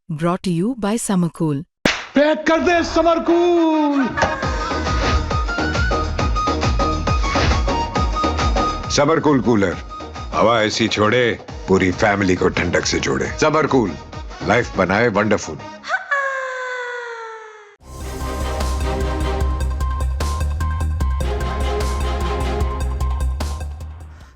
brought to you by Summercool. Pack कर दे summer cool. Summer cool cooler हवा ऐसी छोड़े पूरी फैमिली को ठंडक से जोड़े। समरकूल लाइफ बनाए वंडरफुल।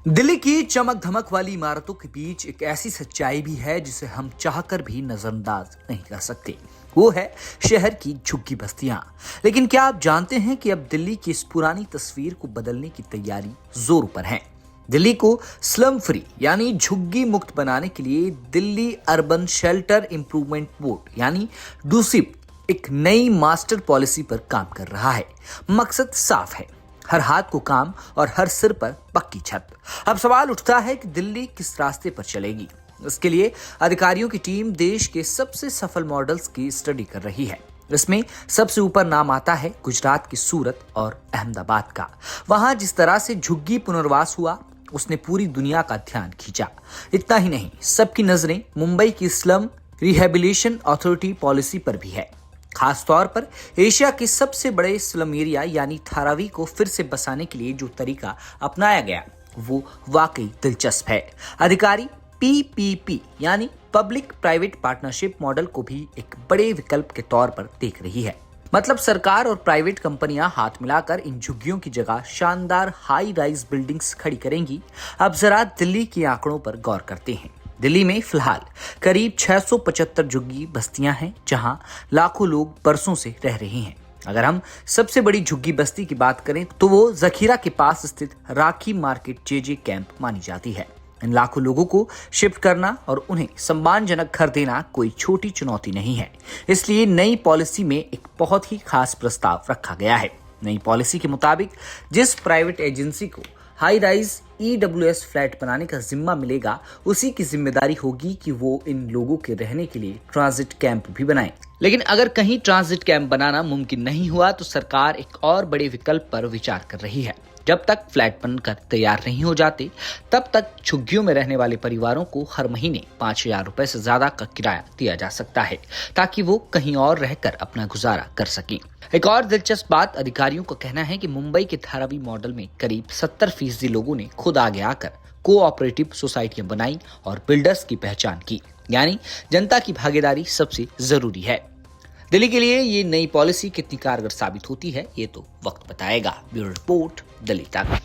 दिल्ली की चमक धमक वाली इमारतों के बीच एक ऐसी सच्चाई भी है जिसे हम चाहकर भी नजरअंदाज नहीं कर सकते। वो है शहर की झुग्गी बस्तियां। लेकिन क्या आप जानते हैं कि अब दिल्ली की इस पुरानी तस्वीर को बदलने की तैयारी जोरों पर है। दिल्ली को स्लम फ्री यानी झुग्गी मुक्त बनाने के लिए Delhi urban shelter improvement board यानी डूसिप एक नई मास्टर पॉलिसी पर काम कर रहा है। मकसद साफ है, हर हाथ को काम और हर सिर पर पक्की छत। अब सवाल उठता है कि दिल्ली किस रास्ते पर चलेगी। इसके लिए अधिकारियों की टीम देश के सबसे सफल मॉडल्स की स्टडी कर रही है। इसमें सबसे ऊपर नाम आता है गुजरात की सूरत और अहमदाबाद का। वहां जिस तरह से झुग्गी पुनर्वास हुआ उसने पूरी दुनिया का ध्यान खींचा। इतना ही नहीं, सबकी नजरें मुंबई की स्लम रिहेबिलिटेशन अथॉरिटी पॉलिसी पर भी है। खास तौर पर एशिया के सबसे बड़े स्लम एरिया यानी धारावी को फिर से बसाने के लिए जो तरीका अपनाया गया वो वाकई दिलचस्प है। अधिकारी पीपीपी यानी पब्लिक प्राइवेट पार्टनरशिप मॉडल को भी एक बड़े विकल्प के तौर पर देख रही है। मतलब सरकार और प्राइवेट कंपनियां हाथ मिलाकर इन झुग्गियों की जगह शानदार हाई राइज बिल्डिंग्स खड़ी करेंगी। अब जरा दिल्ली के आंकड़ों पर गौर करते हैं। दिल्ली में फिलहाल करीब 675 झुग्गी बस्तियां हैं जहां लाखों लोग बरसों से रह रहे हैं। अगर हम सबसे बड़ी झुग्गी बस्ती की बात करें तो वो जखीरा के पास स्थित राखी मार्केट जेजे कैंप मानी जाती है। इन लाखों लोगों को शिफ्ट करना और उन्हें सम्मानजनक घर देना कोई छोटी चुनौती नहीं है। इसलिए नई पॉलिसी में एक बहुत ही खास प्रस्ताव रखा गया है। नई पॉलिसी के मुताबिक जिस प्राइवेट एजेंसी को हाई राइज EWS फ्लैट बनाने का जिम्मा मिलेगा उसी की जिम्मेदारी होगी कि वो इन लोगों के रहने के लिए ट्रांजिट कैंप भी बनाए। लेकिन अगर कहीं ट्रांजिट कैंप बनाना मुमकिन नहीं हुआ तो सरकार एक और बड़े विकल्प पर विचार कर रही है। जब तक फ्लैट बनकर तैयार नहीं हो जाते तब तक झुग्गियों में रहने वाले परिवारों को हर महीने 5,000 रुपए से ज्यादा का किराया दिया जा सकता है ताकि वो कहीं और रहकर अपना गुजारा कर सकें। एक और दिलचस्प बात, अधिकारियों का कहना है कि मुंबई के धारावी मॉडल में करीब 70% लोगों ने खुद आगे आकर कोऑपरेटिव सोसाइटियां बनाई और बिल्डर्स की पहचान की। यानी जनता की भागीदारी सबसे जरूरी है। दिल्ली के लिए ये नई पॉलिसी कितनी कारगर साबित होती है ये तो वक्त बताएगा। ब्यूरो रिपोर्ट, दिल्ली तक।